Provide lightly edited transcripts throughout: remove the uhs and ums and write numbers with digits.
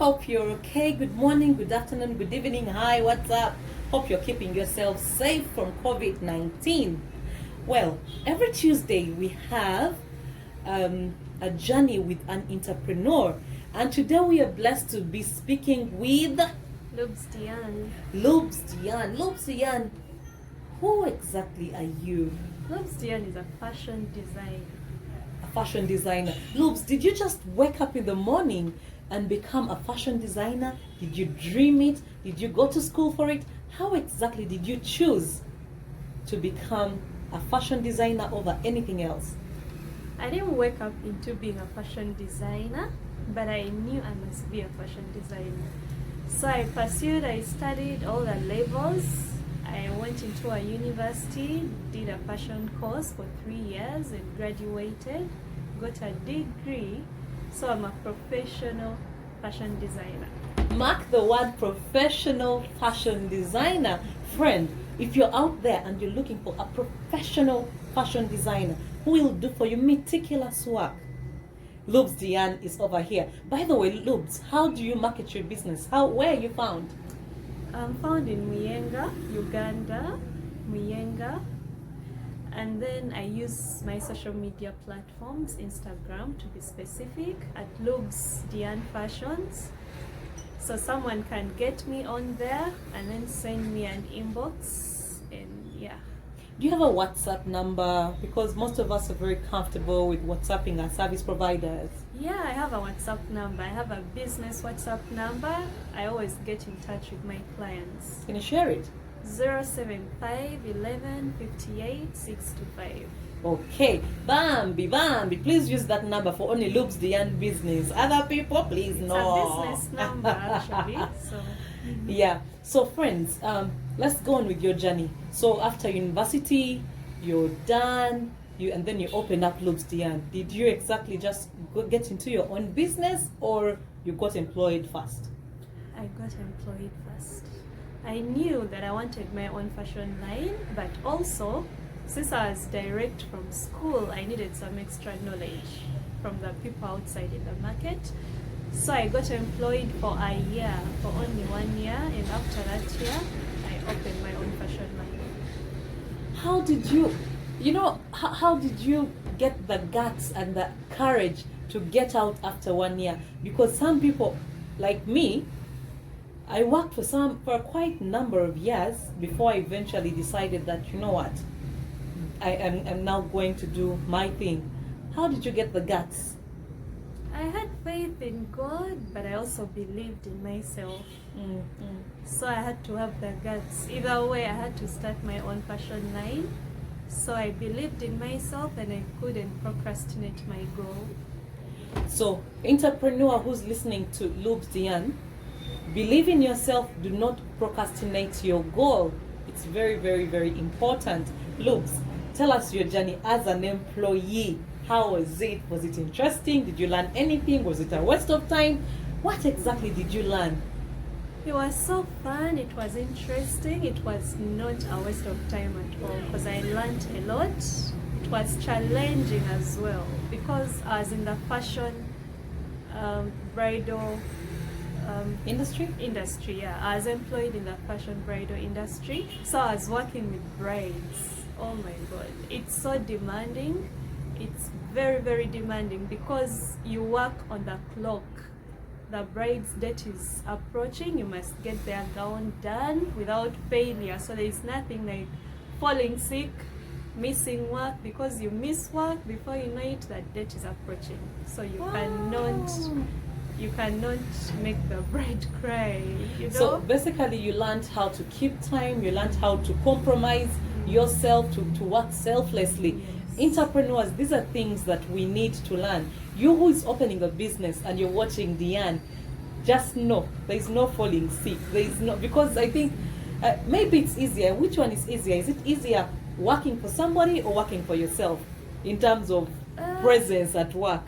Hope you're okay. Good morning, good afternoon, good evening. Hi, what's up? Hope you're keeping yourself safe from COVID-19. Well, every Tuesday we have a journey with an entrepreneur. And today we are blessed to be speaking with LubsDian. LubsDian. LubsDian, who exactly are you? LubsDian is a fashion designer. A fashion designer. Lubs, did you just wake up in the morning and become a fashion designer? Did you dream it? Did you go to school for it? How exactly did you choose to become a fashion designer over anything else? I didn't wake up into being a fashion designer, but I knew I must be a fashion designer. So I studied all the levels. I went into a university, did a fashion course for 3 years and graduated, got a degree. So I'm a professional fashion designer. Mark the word professional fashion designer. Friend, if you're out there and you're looking for a professional fashion designer who will do for you meticulous work, LubsDian is over here. By the way, Lubs, how do you market your business? Where are you found? I'm found in Muyenga, Uganda, Muyenga. And then I use my social media platforms, Instagram to be specific, at LubsDian Fashions. So someone can get me on there and then send me an inbox, and yeah. Do you have a WhatsApp number? Because most of us are very comfortable with WhatsApping our service providers. Yeah, I have a WhatsApp number. I have a business WhatsApp number. I always get in touch with my clients. Can you share it? 075 11 58 625. Okay, Bambi, please use that number for only LubsDian business. Other people, please It's no. a business number actually. So Yeah. So friends, let's go on with your journey. So after university, you're done, and then you opened up LubsDian. Did you exactly just get into your own business, or you got employed first? I got employed first. I knew that I wanted my own fashion line, but also, since I was direct from school, I needed some extra knowledge from the people outside in the market. So I got employed for a year, for only 1 year, and after that year, I opened my own fashion line. How did how did you get the guts and the courage to get out after 1 year? Because some people, like me, I worked for quite a number of years before I eventually decided that, you know what, I'm now going to do my thing. How did you get the guts? I had faith in God, but I also believed in myself. So I had to have the guts. Either way, I had to start my own fashion line. So I believed in myself and I couldn't procrastinate my goal. So, entrepreneur who's listening to LubsDian, believe in yourself. Do not procrastinate your goal. It's very, very, very important. Lubs, tell us your journey as an employee. How was it? Was it interesting? Did you learn anything? Was it a waste of time? What exactly did you learn? It was so fun. It was interesting. It was not a waste of time at all because I learned a lot. It was challenging as well because I was in the fashion bridal Industry? Yeah. I was employed in the fashion bridal industry. So I was working with brides. Oh my God. It's so demanding. It's very, very demanding because you work on the clock. The bride's date is approaching. You must get their gown done without failure. So there is nothing like falling sick, missing work, because you miss work before you know it, that date is approaching. So you cannot make the bride cry, you know? So basically you learned how to keep time, you learned how to compromise yourself, to work selflessly. Yes. Entrepreneurs, these are things that we need to learn. You who is opening a business and you're watching Dian, just know there is no falling sick. There is no, because I think maybe it's easier. Which one is easier? Is it easier working for somebody or working for yourself in terms of presence at work?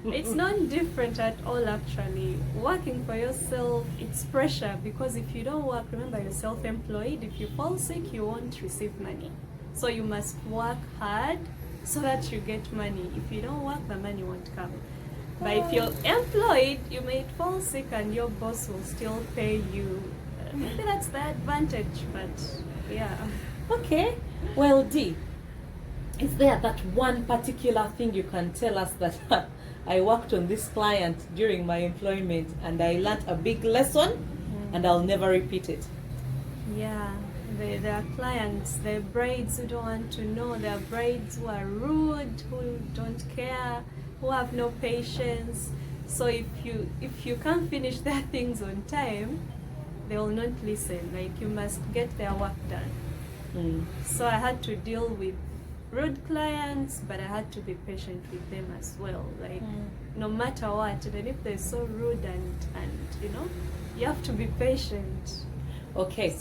It's not different at all actually. Working for yourself, it's pressure because if you don't work, remember you're self-employed, if you fall sick, you won't receive money. So you must work hard so that you get money. If you don't work, the money won't come. But if you're employed, you may fall sick and your boss will still pay you. Maybe that's the advantage, but yeah. Okay. Well, Dee, is there that one particular thing you can tell us that I worked on this client during my employment and I learned a big lesson and I'll never repeat it? Yeah, there are clients, there are brides who don't want to know, there are brides who are rude, who don't care, who have no patience. So if you can't finish their things on time, they will not listen. Like, you must get their work done. So I had to deal with rude clients, but I had to be patient with them as well. Like, no matter what, even if they're so rude and you have to be patient. Okay,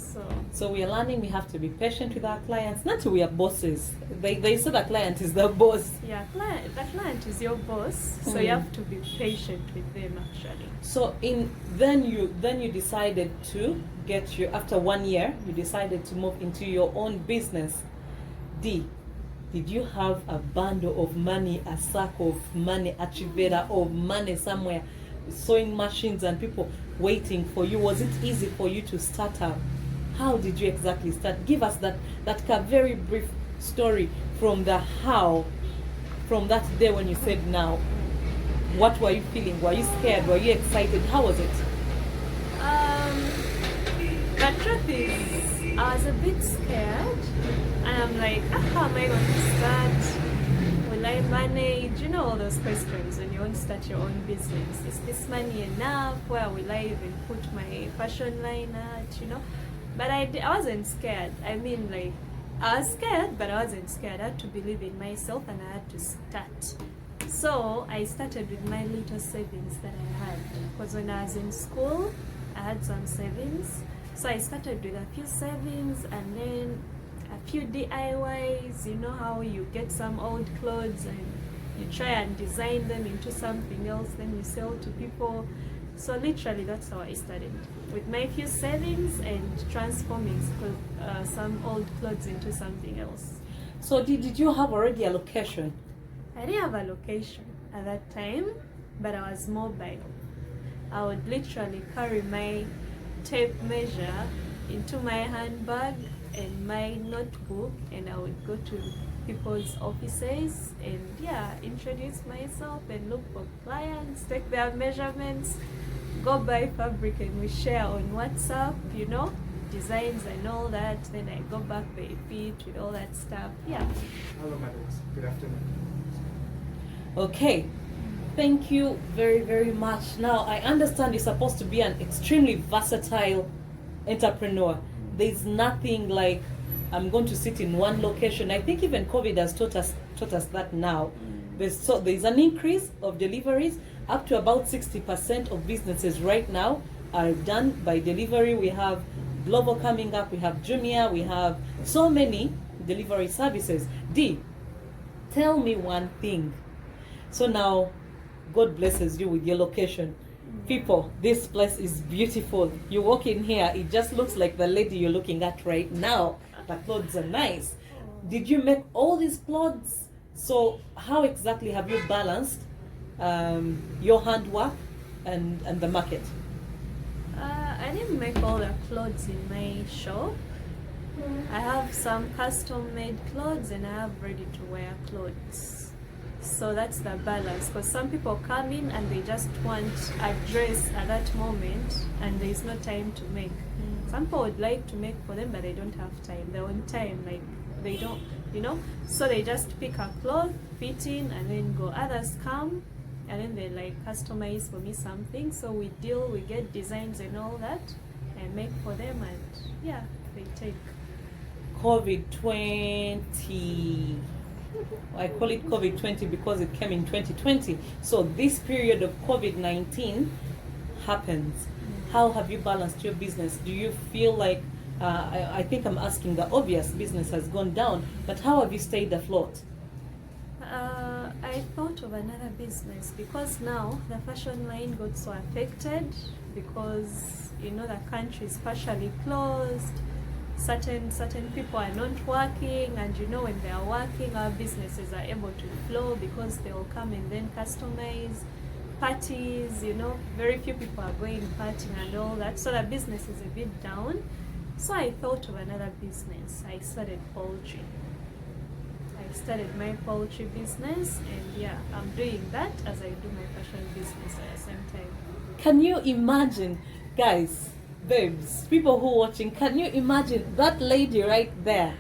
so we are learning we have to be patient with our clients. Not till we are bosses. They say the client is the boss. Yeah, the client is your boss, so you have to be patient with them actually. So then you decided to after 1 year you decided to move into your own business. Dee, did you have a bundle of money, a sack of money, a chivera of money somewhere, sewing machines and people waiting for you? Was it easy for you to start up? How did you exactly start? Give us that very brief story from the how, from that day when you said now. What were you feeling? Were you scared? Were you excited? How was it? The truth is, I was a bit scared, and I'm like, how am I going to start? Will I manage? You know, all those questions when you want to start your own business. Is this money enough? Where will I even put my fashion line at? But I wasn't scared. I mean, like, I was scared, but I wasn't scared. I had to believe in myself, and I had to start. So I started with my little savings that I had, because when I was in school, I had some savings. So I started with a few savings and then a few DIYs. You know how you get some old clothes and you try and design them into something else, then you sell to people. So literally that's how I started, with my few savings and transforming some old clothes into something else. So did you have already a location? I didn't have a location at that time, but I was mobile. I would literally carry my tape measure into my handbag and my notebook, and I would go to people's offices and introduce myself and look for clients, take their measurements, go buy fabric, and we share on WhatsApp, designs and all that. Then I go back, they fit with all that stuff. Yeah. Hello, madams. Good afternoon. Okay, thank you very, very much. Now, I understand you're supposed to be an extremely versatile entrepreneur. There's nothing like, I'm going to sit in one location. I think even COVID has taught us that now. There's an increase of deliveries. Up to about 60% of businesses right now are done by delivery. We have Global coming up, we have Jumia, we have so many delivery services. Dee, tell me one thing. So now, God blesses you with your location. People, this place is beautiful. You walk in here, it just looks like the lady you're looking at right now. The clothes are nice. Did you make all these clothes? So how exactly have you balanced your handwork and the market? I didn't make all the clothes in my shop. I have some custom-made clothes and I have ready-to-wear clothes. So that's the balance, because some people come in and they just want a dress at that moment and there's no time to make. Some people would like to make for them, but they don't have time. They're on time, like they don't, so they just pick a cloth, fit in, and then go. Others come and then they like customize for me something. So we get designs and all that and make for them, and they take. COVID-20. I call it COVID-20 because it came in 2020. So this period of COVID-19 happens. How have you balanced your business? Do you feel like, I think I'm asking the obvious, business has gone down, but how have you stayed afloat? I thought of another business, because now the fashion line got so affected because, the country is partially closed. Certain people are not working, and when they are working, our businesses are able to flow because they will come and then customize. parties, very few people are going partying and all that, so the business is a bit down. So I thought of another business. I started poultry. I started my poultry business, and yeah, I'm doing that as I do my fashion business at the same time. Can you imagine, guys, babes, people who are watching, can you imagine that lady right there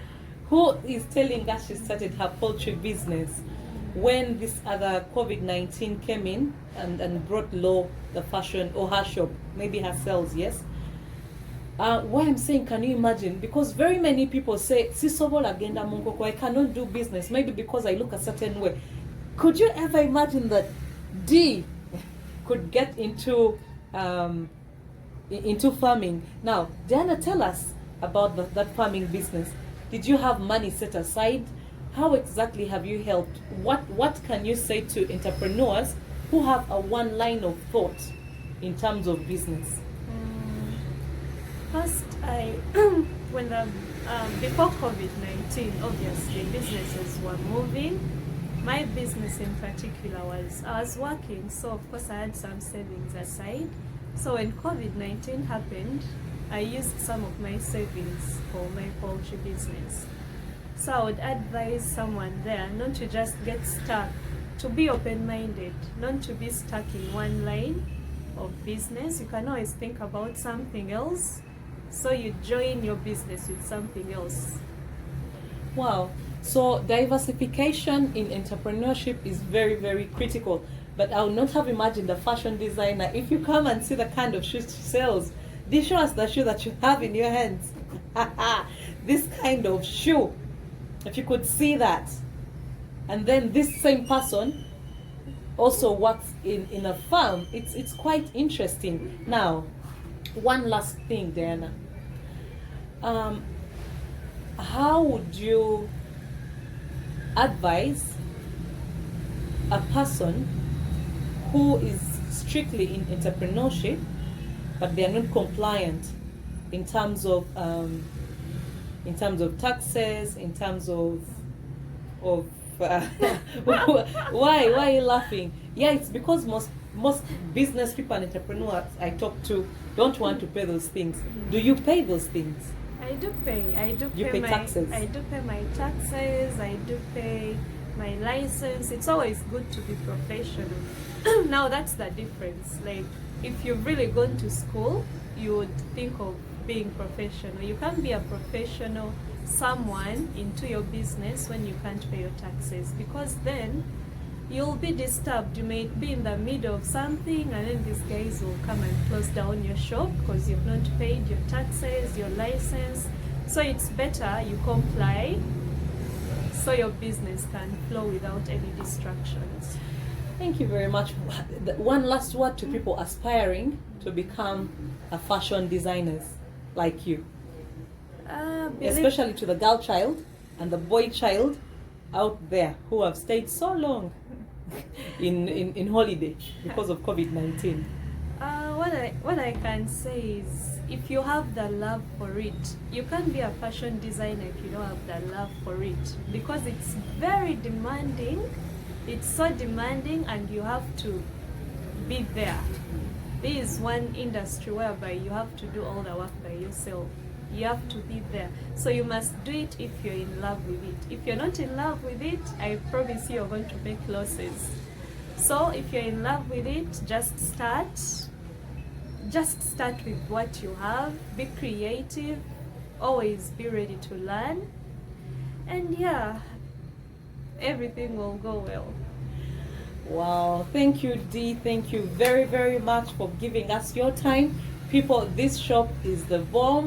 who is telling us she started her poultry business when this other COVID-19 came in and brought low the fashion, or her shop, maybe her sales, yes? Why I'm saying, can you imagine? Because very many people say, "Sisobola agenda munkoko, I cannot do business, maybe because I look a certain way." Could you ever imagine that D could get into farming? Now, Diana, tell us about that farming business. Did you have money set aside? How exactly have you helped? What can you say to entrepreneurs who have a one line of thought in terms of business? First, when before COVID-19, obviously businesses were moving. My business in particular I was working, so of course I had some savings aside. So when COVID-19 happened, I used some of my savings for my poultry business. So I would advise someone there not to just get stuck, to be open-minded, not to be stuck in one line of business. You can always think about something else. So you join your business with something else. Wow. So diversification in entrepreneurship is very, very critical. But I would not have imagined a fashion designer. If you come and see the kind of shoes she sells, they show us the shoe that you have in your hands. This kind of shoe. If you could see that. And then this same person also works in a farm. It's quite interesting. Now, one last thing, Diana. How would you advise a person who is strictly in entrepreneurship, but they are not compliant in terms of taxes, in terms of why are you laughing? Yeah, it's because most business people and entrepreneurs I talk to don't want to pay those things. Do you pay those things? I do pay. You pay taxes. I do pay my taxes. I do pay my license. It's always good to be professional. Now that's the difference. Like, if you've really gone to school, you would think of being professional. You can't be a professional someone into your business when you can't pay your taxes, because then you'll be disturbed. You may be in the middle of something and then these guys will come and close down your shop because you've not paid your taxes, your license. So it's better you comply so your business can flow without any distractions. Thank you very much. One last word to people aspiring to become a fashion designers like you. Especially to the girl child and the boy child out there who have stayed so long in holiday because of COVID-19. What I can say is, if you have the love for it, you can't be a fashion designer if you don't have the love for it, because it's very demanding. It's so demanding, and you have to be there. There is one industry whereby you have to do all the work by yourself. You have to be there. So you must do it if you're in love with it. If you're not in love with it, I promise you're going to make losses. So if you're in love with it, just start. Just start with what you have. Be creative. Always be ready to learn. And yeah, everything will go well. Wow, thank you, Dee. Thank you very, very much for giving us your time. People, this shop is the bomb.